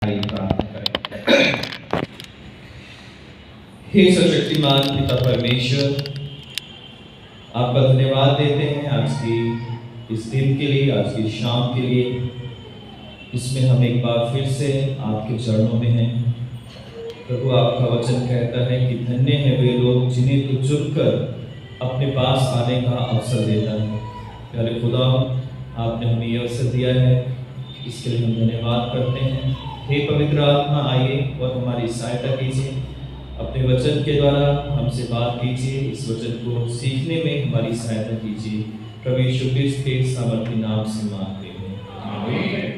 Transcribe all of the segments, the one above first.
हे सर्वशक्तिमान पिता परमेश्वर, आपका धन्यवाद देते हैं आज की इस दिन के लिए, आज की शाम के लिए। इसमें हम एक बार फिर से आपके चरणों में हैं। प्रभु, आपका वचन कहता है कि धन्य है वे लोग जिन्हें तू चुनकर अपने पास आने का अवसर देता है। प्यारे खुदा, आपने हमें ये अवसर दिया है, इसके लिए हम धन्यवाद करते हैं। हे पवित्र आत्मा, आइए और हमारी सहायता कीजिए, अपने वचन के द्वारा हमसे बात कीजिए, इस वचन को सीखने में हमारी सहायता कीजिए। प्रभु यीशु क्रिस्त के सामर्थी नाम से मांगते हैं, आमीन।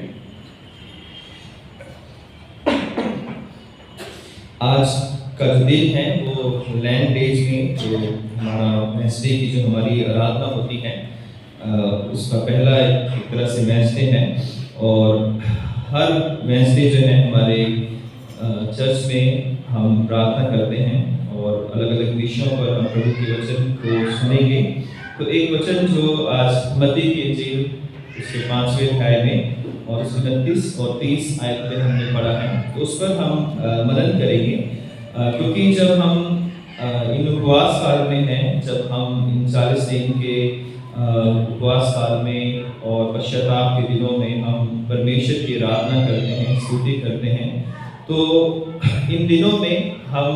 आज का जो दिन है वो लैंड डेज में जो हमारा वेडनेसडे की जो हमारी आराधना होती है, उसका पहला एक तरह से वेडनेसडे है। और हर वेडनेसडे जो है हमारे चर्च में हम प्रार्थना करते हैं और अलग अलग विषयों पर हम प्रभु के वचन को सुनेंगे। तो एक वचन जो आज मत्ती की इंजील उसके 5वें अध्याय में और 29 और 30 आयत में हमने पढ़ा है, तो उस पर हम मनन करेंगे। क्योंकि जब हम इन उपवास काल में हैं, जब हम इन 40 दिन के उपवास काल में और पश्चाताप के दिनों में हम परमेश्वर की आराधना करते हैं, स्तुति करते हैं, तो इन दिनों में हम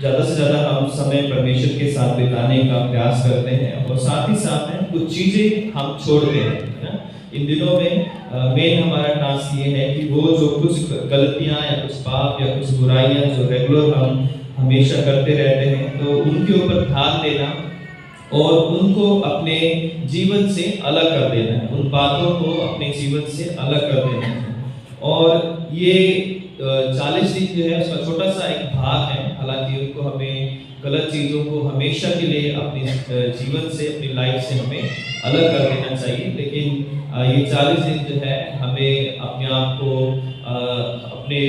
ज़्यादा से ज़्यादा हम समय परमेश्वर के साथ बिताने का प्रयास करते हैं और साथ ही साथ में कुछ चीज़ें हम छोड़ते हैं ना। इन दिनों में मेन हमारा टास्क ये है कि वो जो कुछ गलतियाँ या कुछ पाप या कुछ बुराइयाँ जो रेगुलर हम हमेशा करते रहते हैं, तो उनके ऊपर ध्यान देना और उनको अपने जीवन से अलग कर देना है, उन बातों को अपने जीवन से अलग कर देना है। और ये 40 दिन जो है उसका छोटा सा एक भाग है। हालांकि उनको हमें गलत चीज़ों को हमेशा के लिए अपने जीवन से, अपनी लाइफ से हमें अलग कर देना चाहिए। लेकिन ये 40 दिन जो है हमें अपने आप को अपने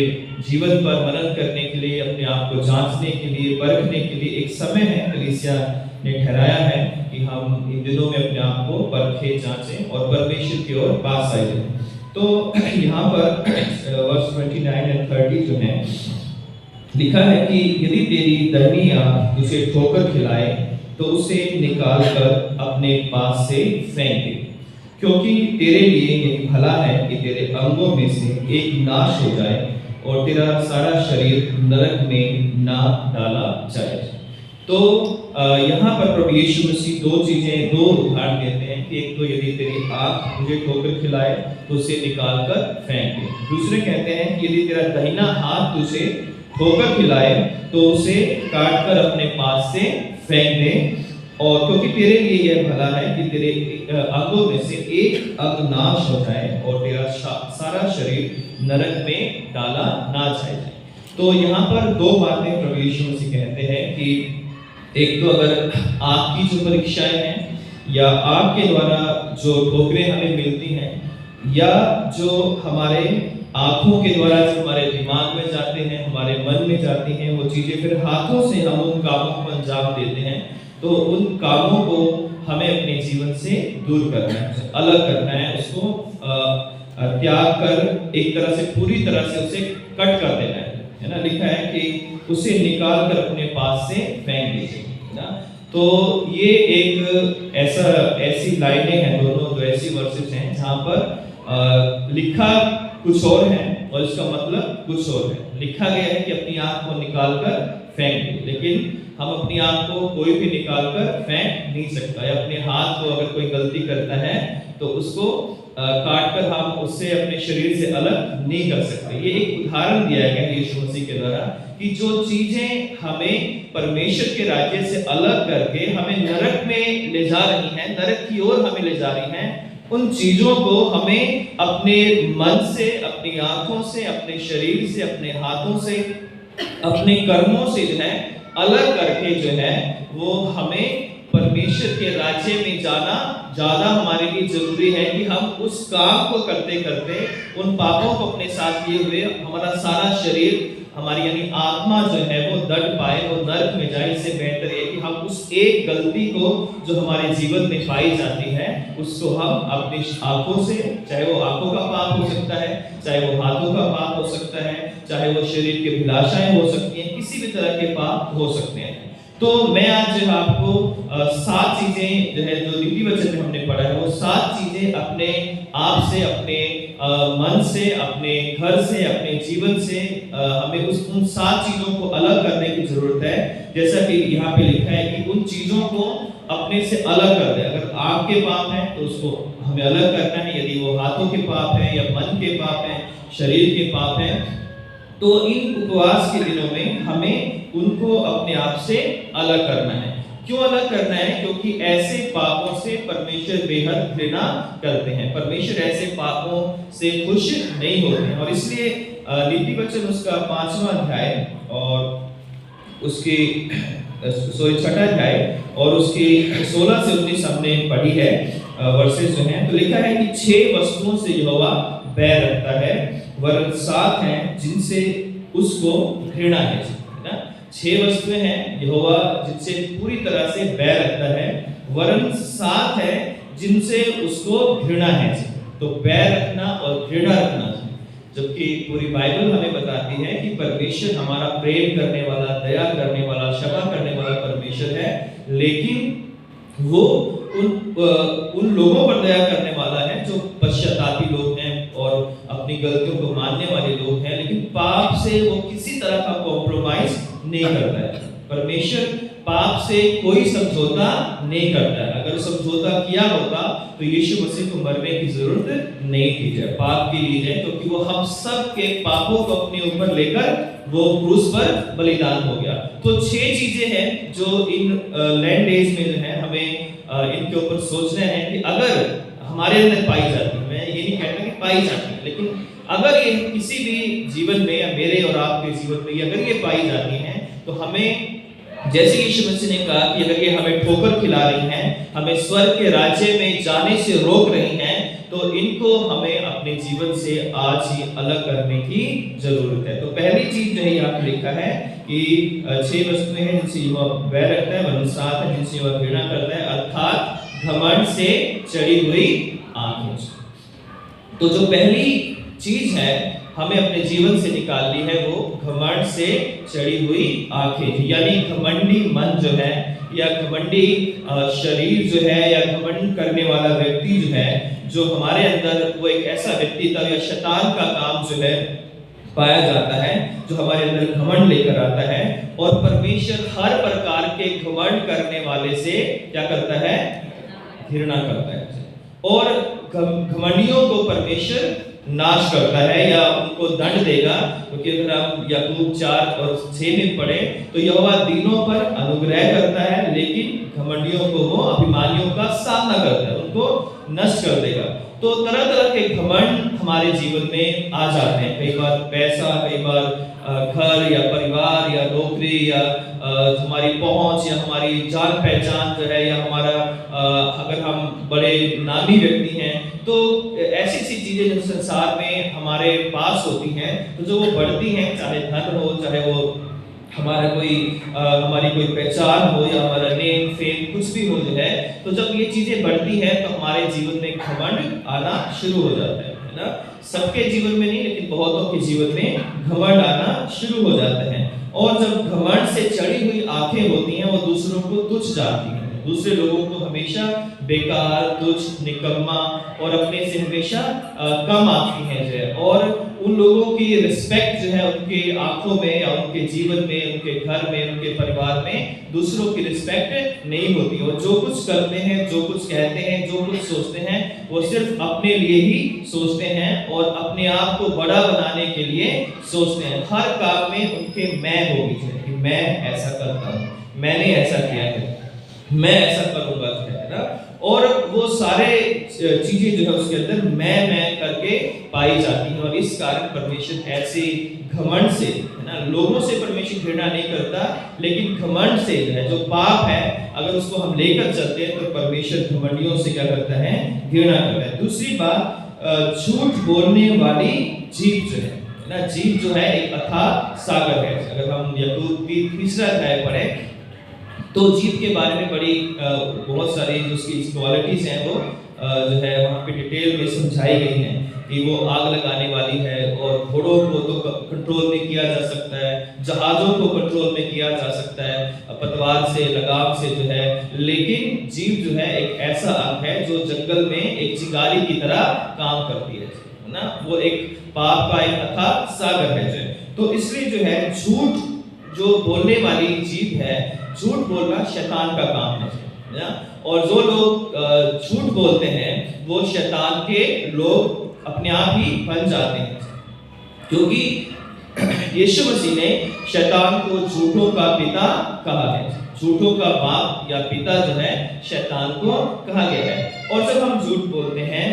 जीवन पर मनन करने के लिए, अपने आप को जांचने के लिए, परखने के लिए एक समय है कलीसिया ने ठहराया है कि हम इन दिनों में अपने आप को परखें, जांचें और परमेश्वर की ओर पास आए जाएं। तो यहाँ पर वर्ष 29 और 30 जो है लिखा है कि यदि तेरी दाहिनी आंख तुझे ठोकर खिलाए तो उसे निकाल कर अपने पास से फेंक दे, क्योंकि तेरे लिए यही भला है कि तेरे अंगों में से एक नाश हो जाए और तेरा सारा शरीर नरक में ना डाला जाए। तो यहाँ पर प्रभु यीशु मसीह दो उदाहरण देते हैं कि एक तो यदि तेरी आंख तुझे ठोकर खिलाए तो उसे निकाल कर फेंक दे। दूसरे कहते हैं कि यदि तेरा दाहिना हाथ तुझे ठोकर खिलाए तो उसे काट कर अपने पास से फेंक दे, और क्योंकि तेरे लिए यह भला है कि तेरे अंगों में से एक अंग नाश हो जाए और तेरा सारा शरीर नरक में डाला ना जाए। तो यहाँ पर दो बातें प्रभु यीशु मसीह कहते हैं कि एक तो अगर आँख की जो परीक्षाएं हैं या आँख के द्वारा जो ठोकरें हमें मिलती हैं, या जो हमारे आँखों के द्वारा जो हमारे दिमाग में जाते हैं, हमारे मन में जाती हैं, वो चीज़ें फिर हाथों से हम उन कामों को अंजाम देते हैं, तो उन कामों को हमें अपने जीवन से दूर करना है, अलग करना है, उसको त्याग कर एक तरह से पूरी तरह से उसे कट कर देना है ना। लिखा है कि उसे निकाल कर अपने पास से फेंक दीजिए ना। तो ये एक ऐसी लाइनें हैं, दोनों दो ऐसी वर्सेस हैं जहाँ पर लिखा कुछ और है और इसका मतलब कुछ और है। लिखा गया है कि अपनी आंख को निकाल कर फेंक दे, लेकिन हम अपनी आंख को कोई भी निकाल कर फेंक नहीं सकता, या अपने हाथ को अगर कोई गलती करता है तो उसको काट कर हम उससे अपने शरीर से अलग नहीं कर सकते। ये एक उदाहरण दिया गया है यीशु मसीह के द्वारा कि जो चीजें हमें परमेश्वर के राज्य से अलग करके हमें नरक में ले जा रही हैं, नरक की ओर हमें ले जा रही हैं, उन चीजों को हमें अपने मन से, अपनी आंखों से, अपने शरीर से, अपने हाथों से, अपने कर्मों से जो है अलग करके जो है वो हमें परमेश्वर के राज्य में जाना ज्यादा हमारे लिए जरूरी है कि हम उस काम को करते करते उन पापों को अपने साथ लिए हुए हमारा सारा शरीर, हमारी यानी आत्मा जो है वो दट पाए, वो नरक में जाए। इससे बेहतर है कि हम उस एक गलती को जो हमारे जीवन में पाई जाती है उसको हम अपनी आंखों से, चाहे वो आंखों का पाप हो सकता है, चाहे वो हाथों का पाप हो सकता है, चाहे वो शरीर की अभिलाषाएं हो सकती हैं, किसी भी तरह के पाप हो सकते हैं। तो मैं आज जो है आपको 7 चीजें जो है जो नीति वचन में हमने पढ़ा है वो 7 चीजें अपने आप से, अपने मन से, अपने घर से, अपने जीवन से हमें उन 7 चीजों को अलग करने की जरूरत है। जैसा कि यहाँ पे लिखा है कि उन चीजों को अपने से अलग कर दे। अगर आंख के पाप है तो उसको हमें अलग करना है, यदि वो हाथों के पाप है या मन के पाप है, शरीर के पाप है, तो इन उपवास के दिनों में हमें उनको अपने आप से अलग करना है। क्यों अलग करना है? क्योंकि ऐसे पापों से परमेश्वर बेहद घृणा करते हैं। परमेश्वर ऐसे पापों से खुश नहीं होते हैं, और इसलिए नीति वचन उसका 5वां अध्याय और उसके 6ठा अध्याय और उसके 16 से 19 हमने पढ़ी है वर्सेस जो हैं। तो लिखा है कि 6 वस्तुओं से यहोवा बैर रखता है, वरन 7 हैं जिनसे उसको घृणा है ना। 6 वस्तुएं हैं यहोवा जिनसे पूरी तरह से बैर रखता है, वरन 7 है जिनसे उसको घृणा है। तो बैर रखना और घृणा रखना, जबकि पूरी बाइबल हमें बताती है कि परमेश्वर हमारा प्रेम करने वाला, दया करने वाला, क्षमा करने वाला परमेश्वर है, लेकिन वो उन लोगों पर दया करने वाला है जो पश्चातापी लोग हैं और अपनी गलतियों को मानने वाले लोग हैं, लेकिन पाप से वो किसी तरह का कॉम्प्रोमाइज नहीं करता है। परमेश्वर पाप से कोई समझौता नहीं करता है। अगर समझौता किया होता तो यीशु मसीह को मरने की जरूरत नहीं थी, जब पाप के लिए है, क्योंकि वो हम सब के पापों को अपने ऊपर लेकर वो क्रूस पर बलिदान हो गया। तो 6 चीजें हैं जो इन लैंड डेज में जो है हमें इनके ऊपर सोचना है कि अगर हमारे अंदर पाई जाती है, मैं ये नहीं कहता कि पाई जाती है, लेकिन अगर ये किसी भी जीवन में या मेरे और आपके जीवन में अगर ये पाई जाती हैं तो हमें, जैसे यीशु मसीह ने कहा कि अगर ये हमें ठोकर खिला रही हैं, हमें स्वर्ग के राज्य में जाने से रोक रही हैं, तो इनको हमें अपने जीवन से आज ही अलग करने की जरूरत है। तो पहली चीज जो है यहाँ पे लिखा है कि 6 वस्तुएं हैं जिनसे युवा बैर रखता है, वरन 7 है जिनसे युवा घृणा करता है, अर्थात घमंड से चढ़ी हुई आंखें। तो जो पहली चीज है हमें अपने जीवन से निकालनी है वो घमंड से चढ़ी हुई आंखें, यानी घमंडी मन जो है या घमंडी शरीर जो है या घमंड करने वाला व्यक्ति जो है, जो हमारे अंदर वो एक ऐसा व्यक्तित्व या शैतान का काम जो है पाया जाता है, जो हमारे अंदर घमंड लेकर आता है। और परमेश्वर हर प्रकार के घमंड करने वाले से क्या करता है? घृणा करता है। और घमंडियों को परमेश्वर नाश करता है या उनको दंड देगा, क्योंकि अगर हम याकूब 4 और 6 में पढ़े तो यहोवा दीनों पर अनुग्रह करता है, लेकिन घमंडियों को वो अभिमानियों का सामना करता है, उनको नष्ट कर देगा। तो तरह तरह के घमंड हमारे जीवन में आ जाते हैं, कई बार पैसा, कई बार घर या परिवार या नौकरी या हमारी पहुंच या हमारी जान पहचान जो है, या हमारा अगर हम बड़े नामी व्यक्ति हैं, तो ऐसी ऐसी चीजें जो संसार में हमारे पास होती हैं, तो जो वो बढ़ती हैं, चाहे धन हो, चाहे वो हमारा हमारी कोई पहचान हो या हमारा नेम फेम कुछ भी हो जो है, तो जब ये चीजें बढ़ती हैं तो हमारे जीवन में घमंड आना शुरू हो जाता है ना। सबके जीवन में नहीं, लेकिन बहुतों के जीवन में घमंड आना शुरू हो जाता है। और जब घमंड से चढ़ी हुई आंखें होती हैं, वो दूसरों को तुच्छ जानती हैं, दूसरे लोगों को हमेशा बेकार, तुच्छ, निकम्मा और अपने से हमेशा कम आंकती हैं जो है। और उन लोगों की रिस्पेक्ट जो है उनके आंखों में या उनके जीवन में, उनके घर में, उनके परिवार में दूसरों की रिस्पेक्ट नहीं होती। और जो कुछ करते हैं, जो कुछ कहते हैं, जो कुछ सोचते हैं, वो सिर्फ अपने लिए ही सोचते हैं और अपने आप को बड़ा बनाने के लिए सोचते हैं। हर काम में उनके मैं होगी कि मैं ऐसा करता हूँ, मैंने ऐसा किया है, मैं ऐसा करूंगा जो है ना। और वो सारे चीजें जो है उसके अंदर मैं करके पाई जाती हैं। और इस कारण परमेश्वर ऐसे घमंड से, है ना, लोगों से परमेश्वर घृणा नहीं करता, लेकिन घमंड से जो है, जो पाप है, अगर उसको हम लेकर चलते हैं तो परमेश्वर घमंडियों से क्या करता है? घृणा करता है। दूसरी बात, झूठ बोलने वाली जीभ जो है ना, जीभ जो है एक अथाह सागर है। अगर हम याकूब की 3रा अध्याय पढ़े तो जीभ के बारे में बड़ी बहुत सारी जो उसकी क्वालिटीज हैं वो जो है वहाँ पे डिटेल में समझाई गई हैं कि वो आग लगाने वाली है, और घोड़ों को तो कंट्रोल में किया जा सकता है, जहाजों को कंट्रोल में किया जा सकता है पतवार से, लगाम से जो है। लेकिन जीभ जो है एक ऐसा अंग है जो जंगल में एक चिंगारी की तरह काम करती है ना, वो एक पाप का एक अथाह सागर है जो। तो इसलिए जो है झूठ जो बोलने वाली जीभ है, झूठ बोलना शैतान का काम है ना। और जो लोग झूठ बोलते हैं वो शैतान के लोग अपने आप ही बन जाते हैं, क्योंकि यीशु मसीह ने शैतान को झूठों का पिता कहा है। झूठों का बाप या पिता जो है शैतान को कहा गया है। और जब हम झूठ बोलते हैं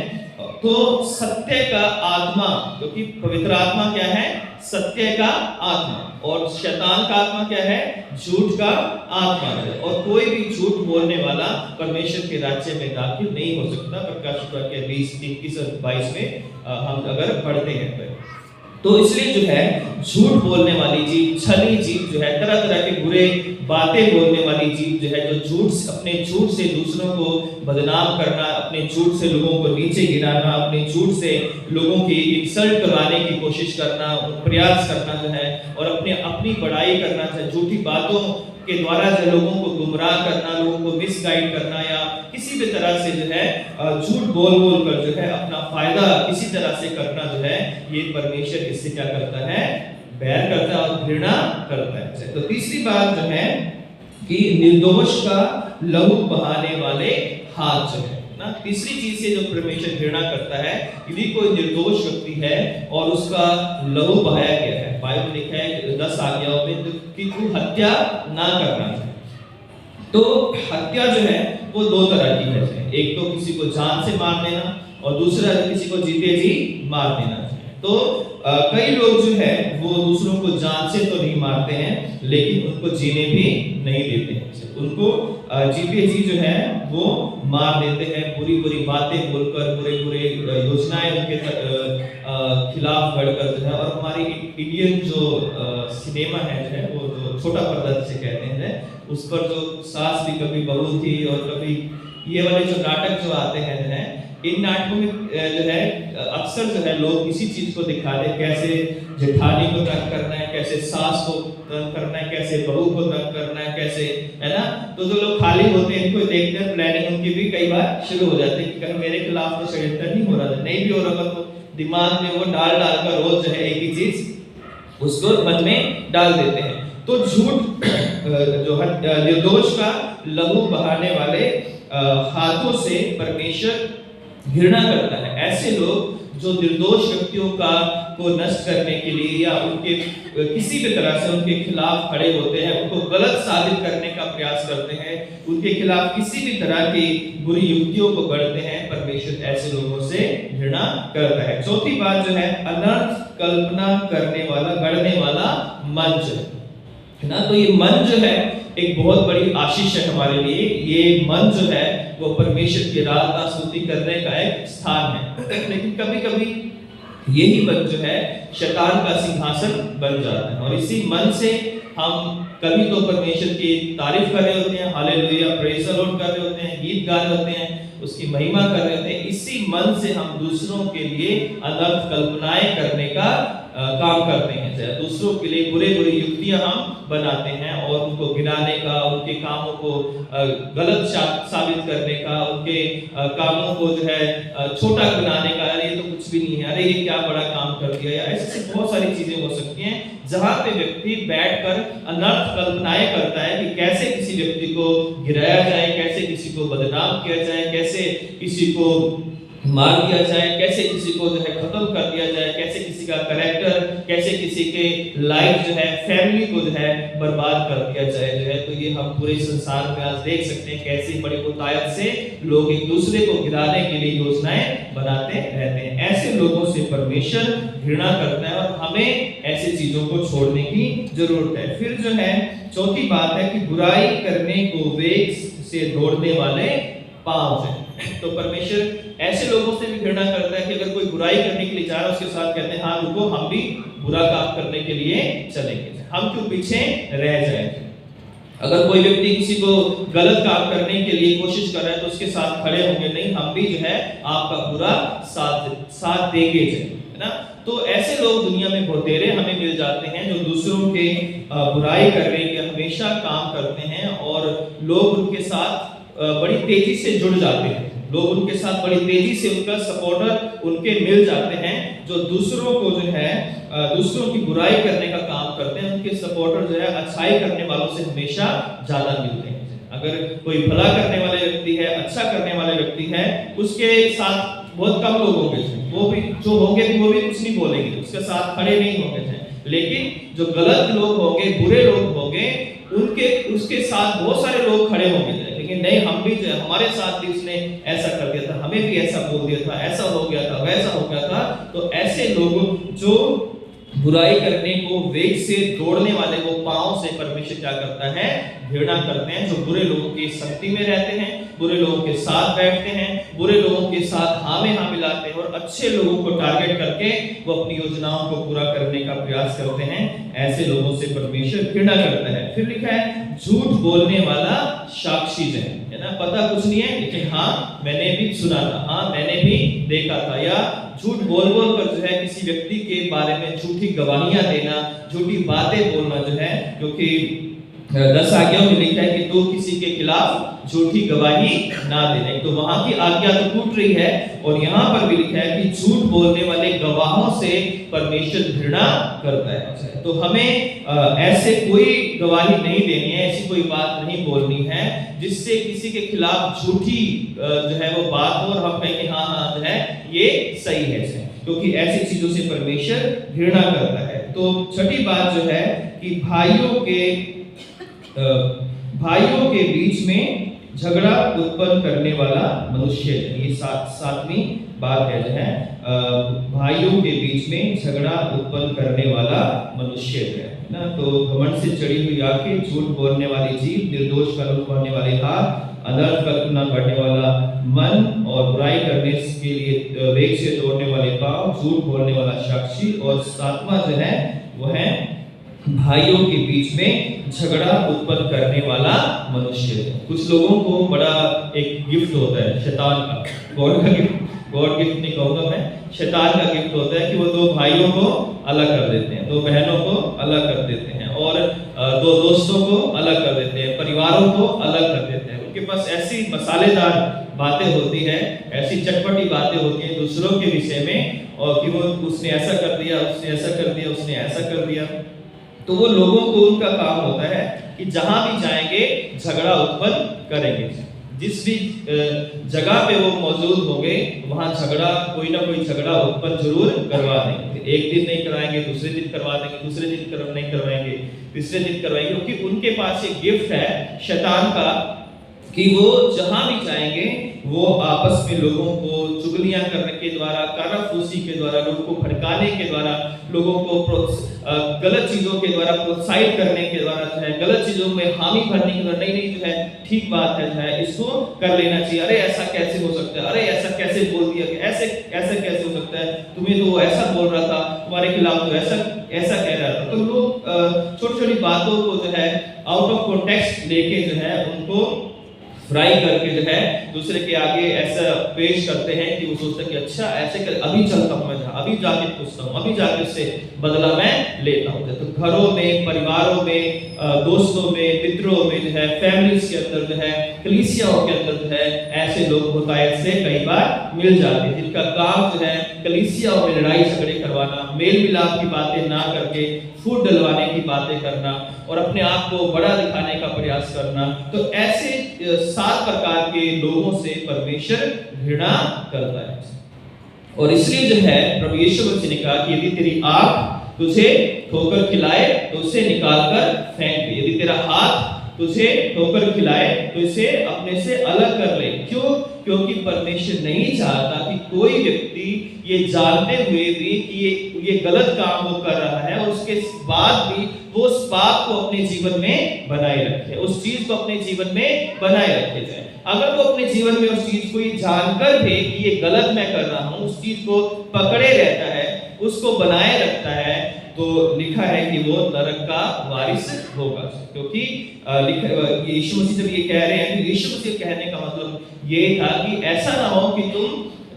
तो सत्य का आत्मा, क्योंकि पवित्र आत्मा क्या है? सत्य का आत्मा। और शैतान का आत्मा क्या है? झूठ का आत्मा है। और कोई भी झूठ बोलने वाला परमेश्वर के राज्य में दाखिल नहीं हो सकता। प्रकाशित वाक्य 20:21 और 22 में हम अगर पढ़ते हैं तो इसलिए जो है झूठ बोलने वाली जीभ, छली जीभ जो है, तरह तरह के बुरे बातें बोलने वाली जीभ जो है, जो झूठ अपने झूठ से दूसरों को बदनाम करना, अपने झूठ से लोगों को नीचे गिराना, अपने झूठ से लोगों की इंसल्ट करवाने की कोशिश करना, प्रयास करना जो है, और अपनी बड़ाई करना चाहे, झूठी बातों के द्वारा जो लोगों को गुमराह करना, लोगों को मिसगाइड करना, या किसी भी तरह से जो है झूठ बोल कर जो है अपना फायदा किसी तरह से करना जो है, ये परमेश्वर इससे क्या करता है? बैर करता है और घृणा करता है। तो तीसरी बात जो है कि निर्दोष का लहू बहाने वाले हाथ जो है ना, तीसरी चीज से जो परमेश्वर घृणा करता है, यदि कोई निर्दोष व्यक्ति है और उसका लहू बहाया गया है। बाइबल लिखा है 10 आज्ञाओं में कि तू हत्या ना करना। तो हत्या जो है वो दो तरह की है, एक तो किसी को जान से मार देना, और दूसरा किसी को जीते जी मार देना। तो कई लोग जो है वो दूसरों को जान से तो नहीं मारते हैं, लेकिन उनको जीने भी नहीं देते हैं। उनको जीते जी जो है वो मार देते हैं, बुरी बुरी बातें बोलकर, बुरे बुरे योजनाएं उनके खिलाफ गढ़कर जो है। और हमारी इंडियन जो सिनेमा है जो है, वो जो छोटा पर्दा जिसे कहते हैं, उस पर जो सास भी कभी बहू थी, और कभी ये वाले जो नाटक जो आते हैं जो है, इन नाटकों में जो है अक्सर जो है लोग इसी चीज को दिखाते हैं, कैसे जेठानी को तंग करना है, कैसे सास को तंग करना है, कैसे बहू को तंग करना है, कैसे, है ना। तो जो लोग खाली होते हैं इनको देखते हैं, प्लानिंग उनकी भी कई बार शुरू हो जाती है कि कहीं मेरे खिलाफ तो षड्यंत्र नहीं हो रहा था, नहीं भी हो रहा तो दिमाग में वो डाल कर रोज जो है एक ही चीज उसको मन में डाल देते हैं। तो झूठ जो निर्दोष का लहू बहाने वाले हाथों से परमेश्वर घृणा करता है। ऐसे लोग जो निर्दोष व्यक्तियों को नष्ट करने के लिए या उनके किसी भी तरह से उनके खिलाफ खड़े होते हैं, उनको गलत साबित करने का प्रयास करते हैं, उनके खिलाफ किसी भी तरह की बुरी युक्तियों को गढ़ते हैं, परमेश्वर ऐसे लोगों से घृणा करता है। चौथी बात जो है अनर्थ कल्पना करने वाला, गढ़ने वाला मन जो है ना। तो ये मन जो है एक बहुत बड़ी आशीष है हमारे लिए। ये मन जो है वो परमेश्वर की आराधना स्तुति करने का एक स्थान है। लेकिन कभी कभी यही मन जो है शैतान का सिंहासन बन जाता है, और इसी मन से हम कभी तो परमेश्वर की तारीफ कर रहे होते हैं, हालेलुया प्रेज़ द लॉर्ड कर रहे होते हैं, गीत गा रहे होते हैं, उसकी महिमा कर रहे होते हैं। इसी मन से हम दूसरों के लिए अनर्थ कल्पनाएं करने का काम करते हैं, दूसरों के लिए बुरे बुरे युक्तियां हम बनाते हैं, और उनको गिराने का, उनके कामों को गलत साबित करने का, उनके कामों को जो है छोटा बनाने का, अरे ये तो कुछ भी नहीं है, अरे ये क्या बड़ा काम कर दिया, या ऐसे बहुत सारी चीजें हो सकती हैं जहां पे व्यक्ति बैठकर अनर्थ कल्पनाएं करता है कि कैसे किसी व्यक्ति को गिराया जाए, कैसे किसी को बदनाम किया जाए, कैसे किसी को मार दिया जाए, कैसे किसी को जो है खत्म कर दिया जाए, कैसे किसी का कैरेक्टर, कैसे किसी के लाइफ जो है, फैमिली को जो है बर्बाद कर दिया जाए जो है। तो ये हम पूरे संसार में आज देख सकते हैं कैसे बड़ी कुतायत से लोग एक दूसरे को गिराने के लिए योजनाएं बनाते रहते हैं। ऐसे लोगों से परमेश्वर घृणा करता है, और हमें ऐसी चीजों को छोड़ने की जरूरत है। फिर जो है चौथी बात है कि बुराई करने को वेग से दौड़ने वाले पांव हैं। तो परमेश्वर ऐसे लोगों से भी घृणा करता है कि अगर कोई बुराई करने के लिए जा रहा है, उसके साथ कहते हैं हाँ रुको, हम भी बुरा काम करने के लिए चलेंगे, हम क्यों पीछे रह जाएंगे। अगर कोई व्यक्ति किसी को गलत काम करने के लिए कोशिश कर रहा है तो उसके साथ खड़े होंगे नहीं, हम भी जो है आपका पूरा साथ देंगे, है ना। तो ऐसे लोग दुनिया में बहुतेरे हमें मिल जाते हैं जो दूसरों के बुराई करने के हमेशा काम करते हैं और लोग उनके साथ बड़ी तेजी से जुड़ जाते हैं। लोग उनके साथ बड़ी तेजी से उनका सपोर्टर उनके मिल जाते हैं, जो दूसरों को जो है दूसरों की बुराई करने का काम करते हैं। उनके सपोर्टर जो है अच्छाई करने वालों से हमेशा ज्यादा मिलते हैं। अगर कोई भला करने वाले व्यक्ति है, अच्छा करने वाले व्यक्ति है, उसके साथ बहुत कम लोग होंगे, वो भी जो होंगे भी वो भी कुछ नहीं बोलेंगे, उसके साथ खड़े नहीं होंगे। लेकिन जो गलत लोग होंगे, बुरे लोग होंगे, उसके साथ बहुत सारे लोग खड़े होंगे, लेकिन नहीं हम भी हमारे साथ भी उसने ऐसा कर दिया था, हमें भी ऐसा बोल दिया था, ऐसा हो गया था, वैसा हो गया था। तो ऐसे लोग जो बुराई करने को वेग से दौड़ने वाले को पांव से परमेश्वर क्या करता है, घृणा करते हैं। जो बुरे लोगों की संगति में रहते हैं, बुरे लोगों के साथ बैठते हैं, बुरे लोगों के साथ हाँ में हाँ मिलाते हैं और अच्छे लोगों को टारगेट करके वो अपनी योजनाओं को पूरा करने का प्रयास करते हैं, ऐसे लोगों से परमेश्वर घृणा करता है। फिर लिखा है झूठ बोलने वाला साक्षी है ना। पता कुछ नहीं है लेकिन हाँ मैंने भी सुना था, हाँ मैंने भी देखा था, या झूठ बोल बोल कर जो है किसी व्यक्ति के बारे में झूठी गवाहियां देना, झूठी बातें बोलना जो है, क्योंकि 10 आज्ञाओं में लिखा है कि तू किसी के खिलाफ झूठी गवाही ना देने। तो वहां की आज्ञा तो टूट रही है और यहाँ पर भी लिखा है कि झूठ बोलने वाले गवाहों से परमेश्वर घृणा करता है। तो हमें ऐसे कोई गवाही नहीं देनी है, ऐसी कोई बात नहीं बोलनी है जिससे किसी के खिलाफ झूठी जो है वो बात हो और हम कहें कि हाँ हाँ जो है ये सही है, क्योंकि ऐसी चीजों से परमेश्वर घृणा करता है। तो छठी बात जो है कि भाइयों के बीच में झगड़ा उत्पन्न करने वाला मनुष्य, ये सातवीं बात है जो है भाइयों के बीच में झगड़ा उत्पन्न करने वाला मनुष्य है ना। तो घमंड से चढ़ी हुई आंखें, झूठ बोलने वाली जीभ, निर्दोष कर्म करने वाले हाथ, अनर्थ कल्पना करने वाला मन और बुराई करने के लिए वेग से दौड़ने वाले पांव, झूठ बोलने वाला साक्षी। और सातवां जो है वो है भाइयों के बीच में झगड़ा उत्पन्न करने वाला मनुष्य। कुछ लोगों को बड़ा एक गिफ्ट होता है शैतान का, गॉड गिफ्ट नहीं कहूंगा मैं, शैतान का गिफ्ट होता है कि वो दो भाइयों को अलग कर देते हैं, दो बहनों को अलग कर देते हैं और दो दोस्तों को अलग कर देते हैं, परिवारों को अलग कर देते हैं। उनके पास ऐसी मसालेदार बातें होती है, ऐसी चटपटी बातें होती हैं दूसरों के विषय में, और कि वो उसने ऐसा कर दिया, उसने ऐसा कर दिया, उसने ऐसा कर दिया। तो वो लोगों को उनका काम होता है कि जहां भी जाएंगे झगड़ा उत्पन्न करेंगे। जिस भी जगह पे वो मौजूद होंगे वहां झगड़ा, कोई ना कोई झगड़ा उत्पन्न जरूर करवा देंगे। एक दिन नहीं कराएंगे, दूसरे दिन करवा देंगे, दूसरे दिन नहीं करवाएंगे, तीसरे दिन करवाएंगे, क्योंकि उनके पास एक गिफ्ट है शैतान का कि वो जहां भी जाएंगे वो आपस में लोगों को चुगलियां करने के द्वारा, कानाफूसी के द्वारा, लोगों को भड़काने के द्वारा, लोगों को गलत चीजों के द्वारा प्रोत्साहित करने के द्वारा जो है, गलत चीजों में हामी भरने के द्वारा, नहीं जो है ठीक बात है जो है इसको कर लेना चाहिए, अरे ऐसा कैसे हो सकता है, अरे ऐसा कैसे बोल दिया, ऐसे कैसे हो सकता है, तुम्हें तो ऐसा बोल रहा था, तुम्हारे खिलाफ तो ऐसा कह रहा था। तो लोग छोटी छोटी बातों को जो है आउट ऑफ कॉन्टेक्स्ट लेके जो है उनको फ्राई करके जो है दूसरे के आगे ऐसा पेश करते हैं कि वो सोचते हैं कि अच्छा ऐसे कर, अभी चलता हूँ मैं, अभी जाके पूछता हूँ, अभी जाके उससे बदला मैं लेता हूँ। तो घरों में, परिवारों में, दोस्तों में, मित्रों में जो है, फैमिलीज के अंदर जो है, कलीसियाओं के अंदर जो है ऐसे लोग होतायत से कई बार मिल जाते हैं जिनका काम जो है कलीसियाओं में लड़ाई झगड़े करवाना, मेल मिलाप की बातें ना करके फूट डलवाने की बातें करना और अपने आप को बड़ा दिखाने का प्रयास करना। तो ऐसे 7 प्रकार के लोगों से परमेश्वर घृणा करता है। और इसलिए जो है प्रभु यीशु मसीह ने कहा कि यदि तेरी आंख तुझे ठोकर खिलाए तो उसे निकाल कर फेंक दे, यदि तेरा हाथ तुझे ठोकर खिलाए तो इसे अपने से अलग कर ले। क्यों? क्योंकि परमेश्वर नहीं चाहता कि कोई व्यक्ति ये जानते हुए भी कि ये गलत काम वो कर रहा है और उसके बाद भी वो उस पाप को अपने जीवन में बनाए रखे, उस चीज को अपने जीवन में बनाए रखे जाए। अगर वो अपने जीवन में उस चीज को ये जानकर भी कि ये गलत मैं कर रहा हूँ, उस चीज को पकड़े रहता है, उसको बनाए रखता है, तो लिखा है कि वो नरक का वारिस होगा। क्योंकि यीशु मसीह जब ये कह रहे हैं, तो यीशु मसीह कहने का मतलब ये था कि ऐसा ना हो कि तुम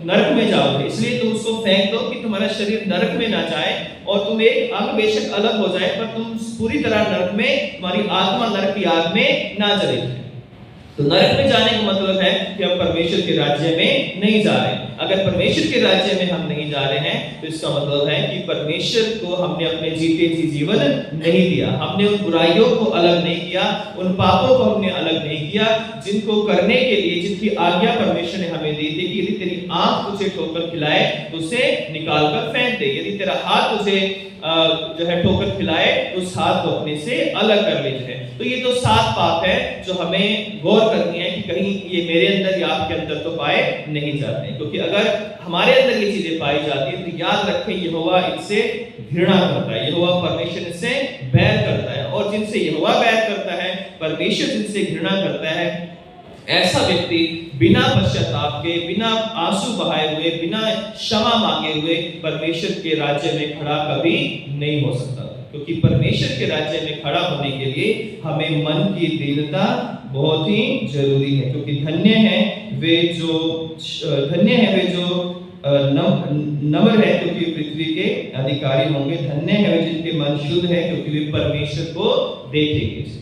नरक में जाओगे, इसलिए तुम उसको फेंक दो कि तुम्हारा शरीर नरक में ना जाए, और तुम एक अंग बेशक अलग हो जाए पर तुम पूरी तरह नरक में, तुम्हारी आत्मा नरक की आग में ना चली जाए। तो नरक में जाने का मतलब है कि हम परमेश्वर के राज्य में नहीं जा रहे। अगर परमेश्वर के राज्य में हम नहीं जा रहे हैं तो इसका मतलब है कि परमेश्वर को हमने अपने जीते जी जीवन नहीं दिया, हमने उन बुराइयों को अलग नहीं किया, उन पापों को हमने अलग नहीं किया जिनको करने के लिए, जिनकी आज्ञा परमेश्वर ने हमें दी थी कि यदि तेरी आंख तुझे ठोकर खिलाए तो उसे निकाल कर फेंक दे, यदि तेरा हाथ तुझे जो है ठोकर खिलाए तो उस हाथ को अपने से अलग कर ले। तो ये तो 7 पाप है जो हमें गौर करनी है कि कहीं ये मेरे अंदर या आपके अंदर तो पाए नहीं जाते, क्योंकि अगर हमारे अंदर ये चीजें पाई जाती है तो याद रखें यहोवा इनसे घृणा करता है, यहोवा परमेश्वर इनसे बैर करता है, और जिनसे यहोवा बैर करता है, परमेश्वर जिनसे घृणा करता है, ऐसा व्यक्ति बिना पश्चाताप के, बिना आंसू बहाए हुए, बिना क्षमा मांगे हुए परमेश्वर के राज्य में खड़ा कभी नहीं हो सकता। क्योंकि परमेश्वर के राज्य में खड़ा होने के लिए हमें मन की दृढ़ता बहुत ही जरूरी है, क्योंकि धन्य है वे जो नम्र है क्योंकि पृथ्वी के अधिकारी होंगे, धन्य है वे जिनके मन शुद्ध है क्योंकि वे परमेश्वर को देखेंगे।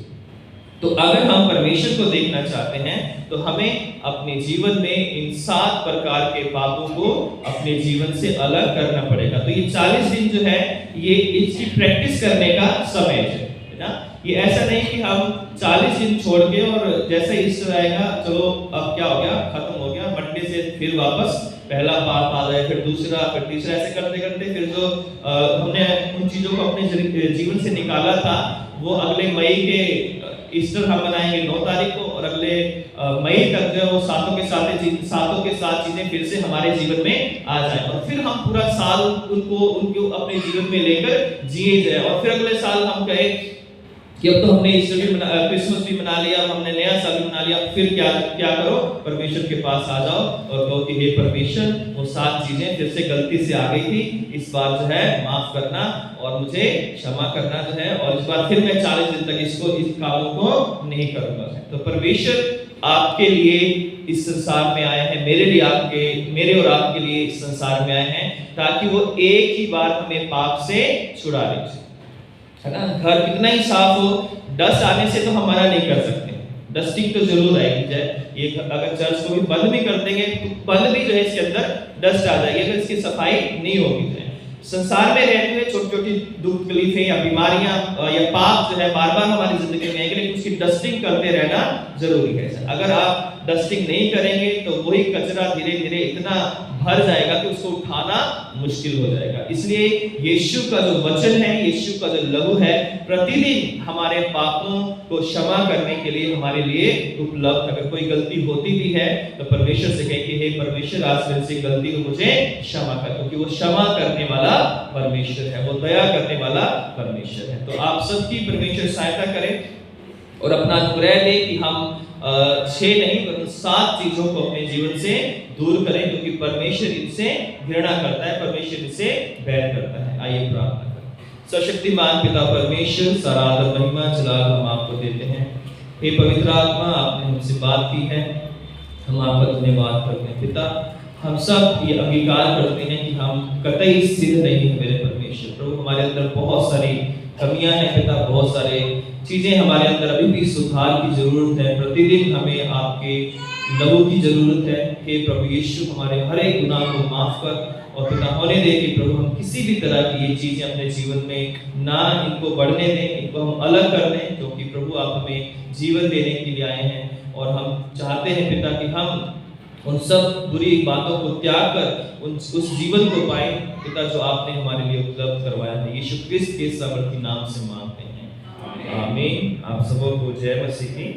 तो अगर हम परमेश्वर को देखना चाहते हैं तो हमें अपने जीवन में इन 7 प्रकार के पापों को अपने जीवन से अलग करना पड़ेगा। तो ये 40 दिन जो है ये इसकी प्रैक्टिस करने का समय है ना। ये ऐसा नहीं कि हम 40 दिन छोड़ के और जैसे ईस्टर आएगा चलो अब क्या हो गया, खत्म हो गया, मंडे से फिर वापस पहला पाप आ जाए, फिर दूसरा, फिर तीसरा, ऐसे करते करते फिर जो हमने उन चीजों को अपने जीवन से निकाला था वो अगले मई के ईस्टर हम मनाएंगे 9 तारीख को, और अगले मई तक जो वो सातों के साथ चीजें फिर से हमारे जीवन में आ जाए, और फिर हम पूरा साल उनको अपने जीवन में लेकर जिए जाए, और फिर अगले साल हम कहे कि अब तो हमने ईस्टर भी क्रिसमस भी मना लिया, हमने नया साल भी मना लिया, फिर क्या करो, परमेश्वर के पास आ जाओ और कहो कि हे परमेश्वर, वो 7 चीजें फिर से गलती से आ गई थी, इस बार जो है माफ करना और मुझे क्षमा करना जो है, और इस बार फिर मैं 40 दिन तक इस कामों को नहीं करूंगा। तो परमेश्वर आपके लिए इस संसार में आए हैं, मेरे और आपके लिए इस संसार में आए हैं ताकि वो एक ही बार हमें पाप से छुड़ा ले, है ना। घर कितना ही साफ हो, डस्ट आने से तो हमारा नहीं कर सकते, डस्टिंग तो जरूर आएगी। ये अगर चर्च को भी बंद भी कर देंगे तो बंद भी जो है इसके अंदर डस्ट आ जाएगी अगर इसकी सफाई नहीं होगी। संसार में रहते हुए छोटी छोटी दुख तकलीफें या बीमारियां या पाप जो है बार बार हमारी जिंदगी में आएंगे, लेकिन उसकी डस्टिंग करते रहना जरूरी है। अगर आप डस्टिंग नहीं करेंगे तो वही कचरा धीरे धीरे इतना भर जाएगा कि उसको उठाना मुश्किल हो जाएगा। इसलिए यीशु का जो वचन है, यीशु का जो लहू है, प्रतिदिन हमारे पापों को क्षमा करने के लिए हमारे लिए उपलब्ध। अगर कोई गलती होती भी है तो परमेश्वर से कहें कि हे परमेश्वर, आज मेरे से गलती हो, मुझे क्षमा कर, क्योंकि वो क्षमा करने वाला परमेश्वर है, वो दया करने वाला परमेश्वर है। तो आप सबकी परमेश्वर सहायता करें और अपना अनुग्रह दे कि हम 6 नहीं पर 7 चीजों को अपने जीवन से दूर करें, क्योंकि परमेश्वर इनसे घृणा करता है, परमेश्वर इनसे बैर करता है। आइए प्रार्थना करें। सर्वशक्तिमान पिता परमेश्वर, सारा आदर महिमा जलाल हम आपको देते हैं। हे पवित्र आत्मा, आपने हमसे बात की है, हम आपका धन्यवाद करते हैं। पिता, हम सब ये अंगीकार करते हैं कि हम कतई सिद्ध नहीं है मेरे परमेश्वर। प्रभु, हमारे अंदर बहुत सारी कमियां हैं पिता, बहुत सारे चीजें हमारे अंदर अभी भी सुधार की जरूरत है। प्रतिदिन हमें आपके लहू की जरूरत है। हे प्रभु यीशु, हमारे हर एक गुनाह को माफ कर और पिता होने दे कि प्रभु हम किसी भी तरह की ये चीजें अपने जीवन में ना इनको बढ़ने दें, इनको हम अलग कर दें, क्योंकि प्रभु आप हमें जीवन देने के लिए आए हैं और हम चाहते हैं पिता कि हम उन सब बुरी बातों को त्याग कर उस जीवन को पाए पिता जो आपने हमारे लिए उपलब्ध करवाया है। यीशु क्रिस्त के सामर्थी नाम से मांगते हैं, आमीन। आप सबों को जय मसीह की।